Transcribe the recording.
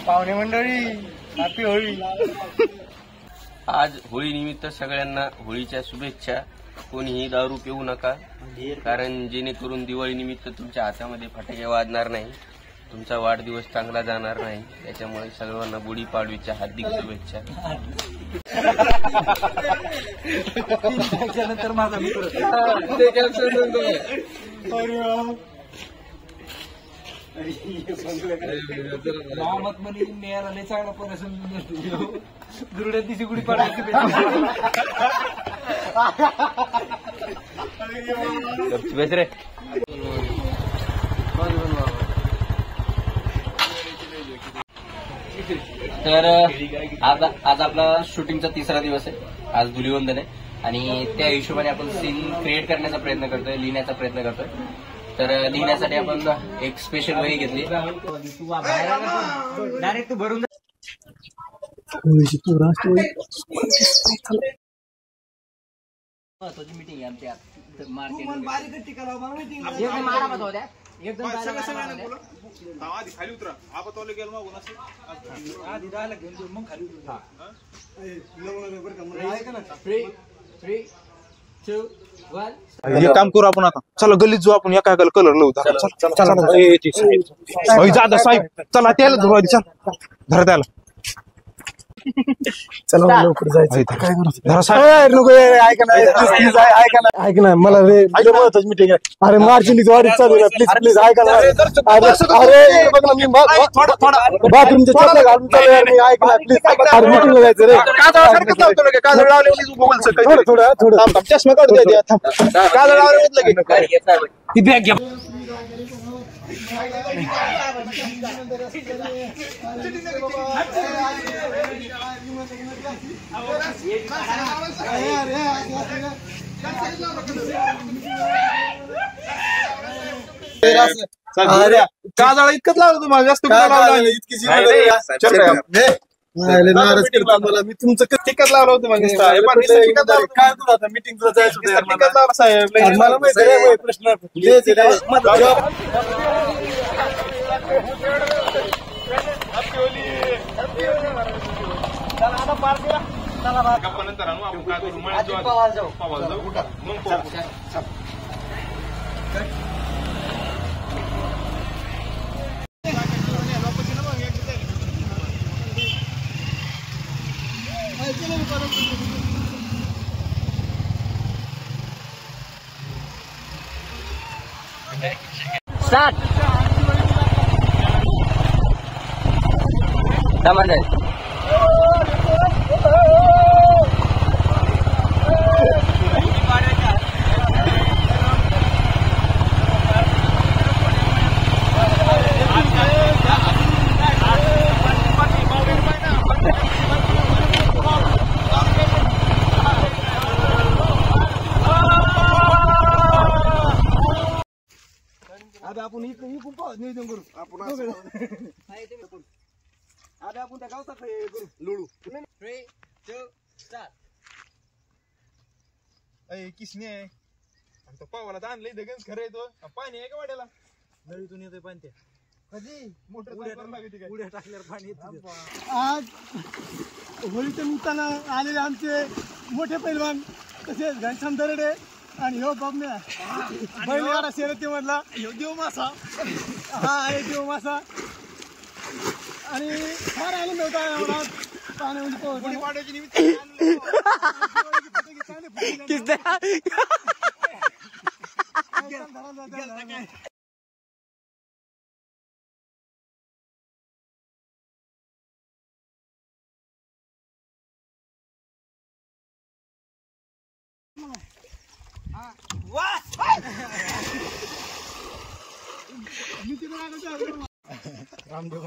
पाहुणे मंडळी हॅपी होळी। आज होळी निमित्त सगळ्यांना होळीच्या शुभेच्छा। कोणीही दारू पिऊ नका, कारण जेणेकरून दिवाळी निमित्त तुमच्या हातामध्ये फटाके वाजणार नाही, तुमचा वाढदिवस चांगला जाणार नाही। त्याच्यामुळे सर्वांना गुढीपाडवीच्या हार्दिक शुभेच्छा। त्याच्यानंतर माझा मित्र गावात मध्ये मेळाला लय चांगला पोरं समजून दुर्ड्या दिवशी गुढी पाडायची रे। तर आज आपला शूटिंगचा तिसरा दिवस आहे। आज धुलीवंदन आहे आणि त्या हिशोबाने आपण सीन क्रिएट करण्याचा प्रयत्न करतोय, लिहिण्याचा प्रयत्न करतोय। तर लिहिण्यासाठी आपण एक स्पेशल वही घेतली। डायरेक्ट भरून मीटिंग आमच्या मार्केट खाली उतरा आपण गेलो मग आधी राहायला घेऊन जाऊ मग खाली उतरा। हे काम करू आपण आता। चला गल्लीत जाऊ आपण, एका एकाला कलर लावू। चला साहेब, चला त्याला धरू आधी, चल धरा त्याला। चला लवकर जायचं। काय धरा साहेब, नको ऐका ना मला महत्वाची मीटिंग आहे। अरे मार्चिंगची वाढी चालू आहे, प्लीज प्लीज ऐका ना। अरे बघ ना, मी बाथरूमच्या चपला घालून चालू आहे, ऐका ना प्लीज। अरे मीटिंगला जायचं रे। काजळ लावले थोडं चष्मा काढू द्या, काजळ लावले ती बॅग घ्या। काजळ इतकंच लावलं तुम्हाला, जास्त नाराज केलं मला। मी तुमचं तिकट लावलं होतं मला। काय तुला आता मीटिंग तुला जायचं होतं साहेब, मला माहिती आहे प्रश्न नंतर आणू आपण काय करू, पवायला जाऊ मग स्टार्ट। आता आपण नियोजन करू। आपण आता आपण त्या गावचा करू लुळू। किसने तो पावाला आणलंय दगच खरं येतो। पाणी आहे का वाड्याला? नळीतून येतोय पाणी। कधी मोटर उड्या टाकल्यावर पाणी येतं। आज होळीच्या निमित्तानं आलेले आमचे मोठे पैलवान तसेच घनश्याम दरडे आणि ह्यो बाबम्या बैलगाडा शर्यतीमधला ह्यो देव मासा, हा आहे देव मासा। आणि फार आनंद होता एवढा पाण्यामध्ये वाड्याची निमित्त रामदेव